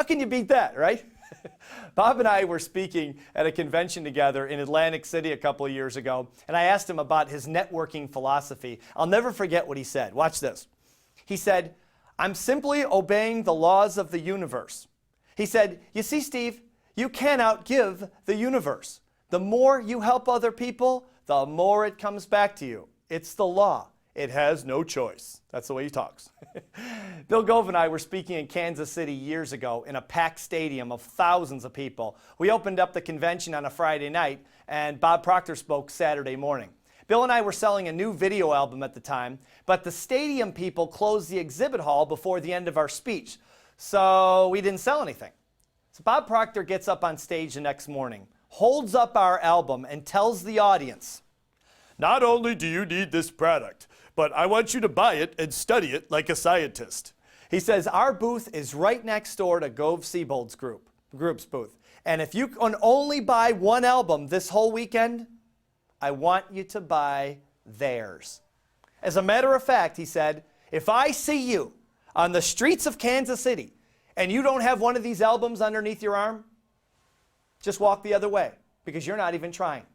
How can you beat that, right? Bob and I were speaking at a convention together in Atlantic City a couple of years ago, and I asked him about his networking philosophy. I'll never forget what he said. Watch this. He said, "I'm simply obeying the laws of the universe." He said, "You see, Steve, you can't outgive the universe. The more you help other people, the more it comes back to you. It's the law. It has no choice." That's the way he talks. Bill Gove and I were speaking in Kansas City years ago in a packed stadium of thousands of people. We opened up the convention on a Friday night, and Bob Proctor spoke Saturday morning. Bill and I were selling a new video album at the time, but the stadium people closed the exhibit hall before the end of our speech, so we didn't sell anything. So Bob Proctor gets up on stage the next morning, holds up our album, and tells the audience, "Not only do you need this product, but I want you to buy it and study it like a scientist." He says, "Our booth is right next door to Gove-Siebold's group's booth. And if you can only buy one album this whole weekend, I want you to buy theirs." As a matter of fact, he said, "If I see you on the streets of Kansas City and you don't have one of these albums underneath your arm, just walk the other way because you're not even trying."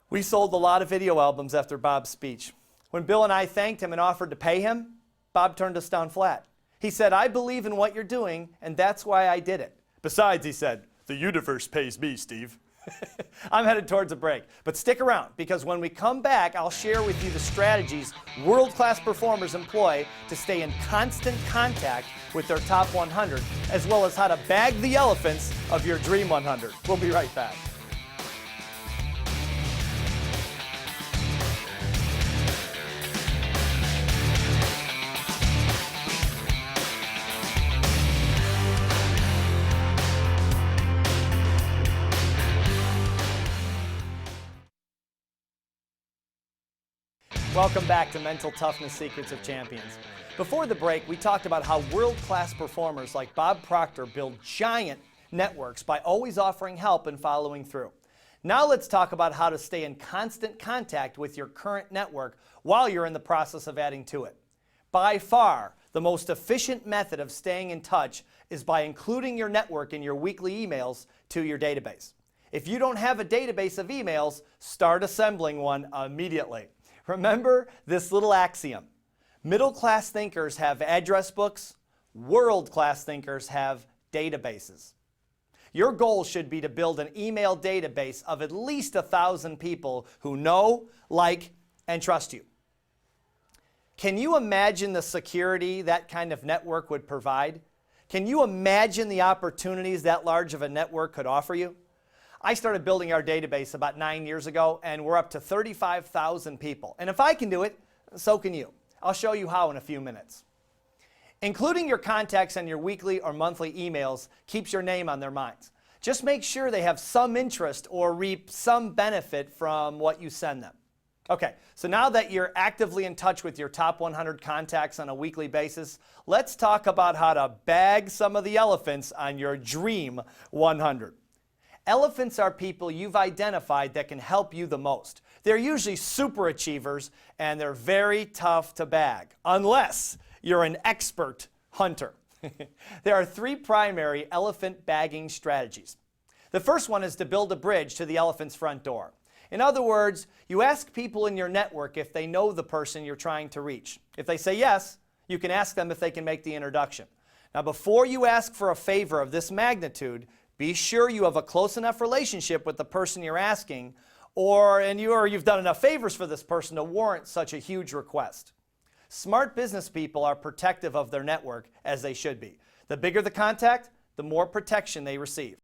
We sold a lot of video albums after Bob's speech. When Bill and I thanked him and offered to pay him, Bob turned us down flat. He said, "I believe in what you're doing, and that's why I did it. Besides," he said, "the universe pays me, Steve." I'm headed towards a break, but stick around because when we come back, I'll share with you the strategies world-class performers employ to stay in constant contact with their top 100, as well as how to bag the elephants of your Dream 100. We'll be right back. Welcome back to Mental Toughness Secrets of Champions. Before the break, we talked about how world-class performers like Bob Proctor build giant networks by always offering help and following through. Now let's talk about how to stay in constant contact with your current network while you're in the process of adding to it. By far, the most efficient method of staying in touch is by including your network in your weekly emails to your database. If you don't have a database of emails, start assembling one immediately. Remember this little axiom. Middle-class thinkers have address books. World-class thinkers have databases. Your goal should be to build an email database of at least 1,000 people who know, like, and trust you. Can you imagine the security that kind of network would provide? Can you imagine the opportunities that large of a network could offer you? I started building our database about 9 years ago, and we're up to 35,000 people. And if I can do it, so can you. I'll show you how in a few minutes. Including your contacts in your weekly or monthly emails keeps your name on their minds. Just make sure they have some interest or reap some benefit from what you send them. Okay, so now that you're actively in touch with your top 100 contacts on a weekly basis, let's talk about how to bag some of the elephants on your Dream 100. Elephants are people you've identified that can help you the most. They're usually super achievers, and they're very tough to bag, unless you're an expert hunter. There are 3 primary elephant bagging strategies. The first one is to build a bridge to the elephant's front door. In other words, you ask people in your network if they know the person you're trying to reach. If they say yes, you can ask them if they can make the introduction. Now, before you ask for a favor of this magnitude, be sure you have a close enough relationship with the person you're asking, or you've done enough favors for this person to warrant such a huge request. Smart business people are protective of their network, as they should be. The bigger the contact, the more protection they receive.